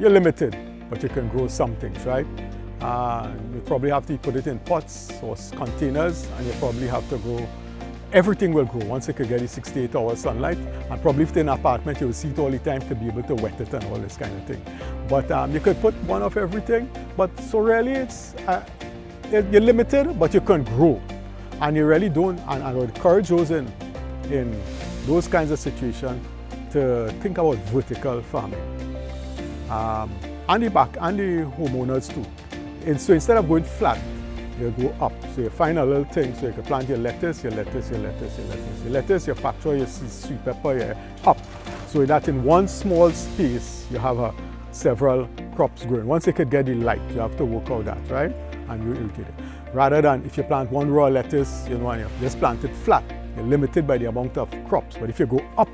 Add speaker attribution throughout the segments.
Speaker 1: you're limited, but you can grow some things, right? You probably have to put it in pots or containers, and you probably have to grow. Everything will grow once it can get 68 hours sunlight, and probably if in an apartment you will see it all the time to be able to wet it and all this kind of thing. But you could put one of everything, but so really you're limited, but you can grow. And you really don't, and I would encourage those in those kinds of situations to think about vertical farming. And the homeowners too. And so instead of going flat, you go up. So you find a little thing, so you can plant your lettuce, your patchouli, your sweet pepper, you're up. So that in one small space, you have several crops growing. Once you could get the light, you have to work out that, right? And you irrigate it. Rather than if you plant one raw lettuce, and you just plant it flat, you're limited by the amount of crops. But if you go up,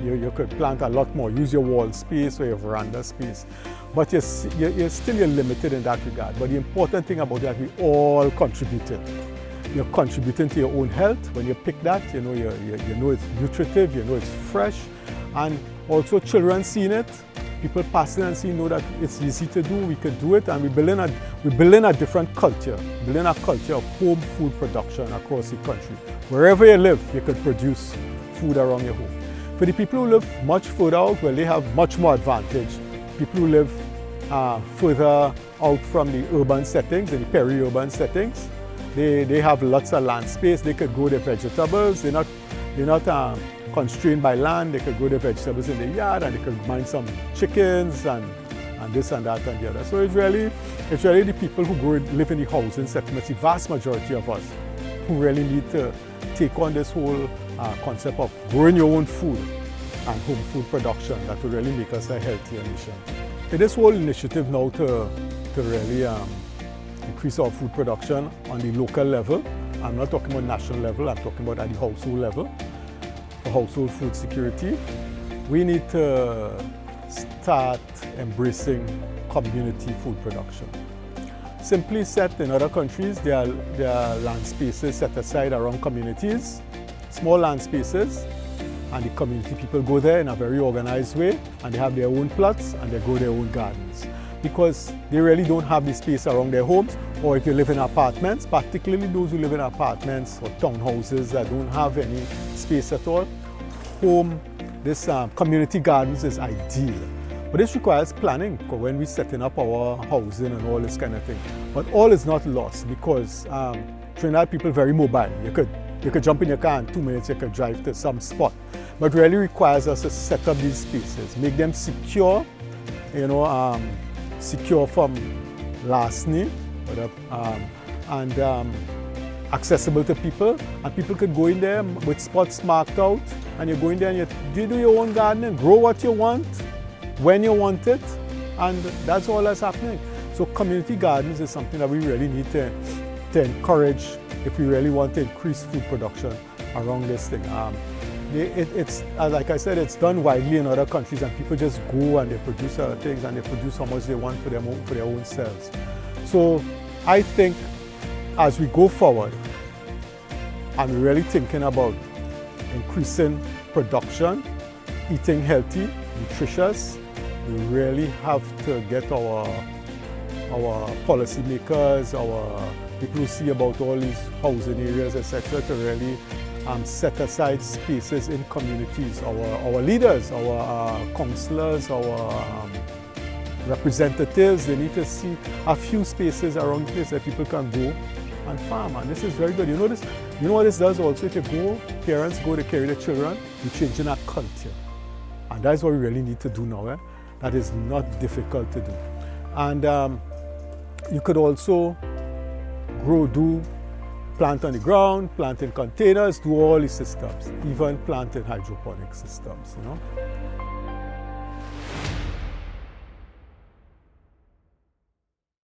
Speaker 1: you could plant a lot more. Use your wall space or your veranda space. But you're still limited in that regard. But the important thing about that, we all contributing. You're contributing to your own health. When you pick that, you know it's nutritive, you know it's fresh. And also children seeing it, people passing and seeing know that it's easy to do, we can do it, and we build in a different culture. We build in a culture of home food production across the country. Wherever you live, you can produce food around your home. For the people who live much further out, well, they have much more advantage. People who live further out from the urban settings, in the peri-urban settings, they have lots of land space. They could grow their vegetables. They're not constrained by land. They could grow their vegetables in the yard, and they could mind some chickens and this and that and the other. So it's really the people who live in the housing settlements, the vast majority of us, who really need to take on this whole concept of growing your own food and home food production that will really make us a healthier nation. In this whole initiative now to really increase our food production on the local level, I'm not talking about national level, I'm talking about at the household level, for household food security, we need to start embracing community food production. Simply said, in other countries, there are land spaces set aside around communities, small land spaces, and the community people go there in a very organized way, and they have their own plots and they grow their own gardens. Because they really don't have the space around their homes, or if you live in apartments, particularly those who live in apartments or townhouses that don't have any space at all, this community gardens is ideal. But this requires planning when we're setting up our housing and all this kind of thing. But all is not lost because Trinidad people are very mobile. You could jump in your car in 2 minutes, you could drive to some spot. But really requires us to set up these spaces, make them secure, secure from larceny, and accessible to people. And people could go in there with spots marked out, and you go in there and you do your own gardening, grow what you want, when you want it, and that's all that's happening. So community gardens is something that we really need to encourage if we really want to increase food production around this thing. It's like I said, it's done widely in other countries, and people just go and they produce other things, and they produce how much they want for their own selves. So I think as we go forward, and we're really thinking about increasing production, eating healthy, nutritious, we really have to get our policymakers, our people who see about all these housing areas, etc., to really set aside spaces in communities. Our leaders, our councillors, our representatives, they need to see a few spaces around the place that people can go and farm. And this is very good. You know what this does also? If parents go to carry their children, you're changing our culture. And that's what we really need to do now. That is not difficult to do. And you could also plant on the ground, plant in containers, do all these systems, even plant in hydroponic systems,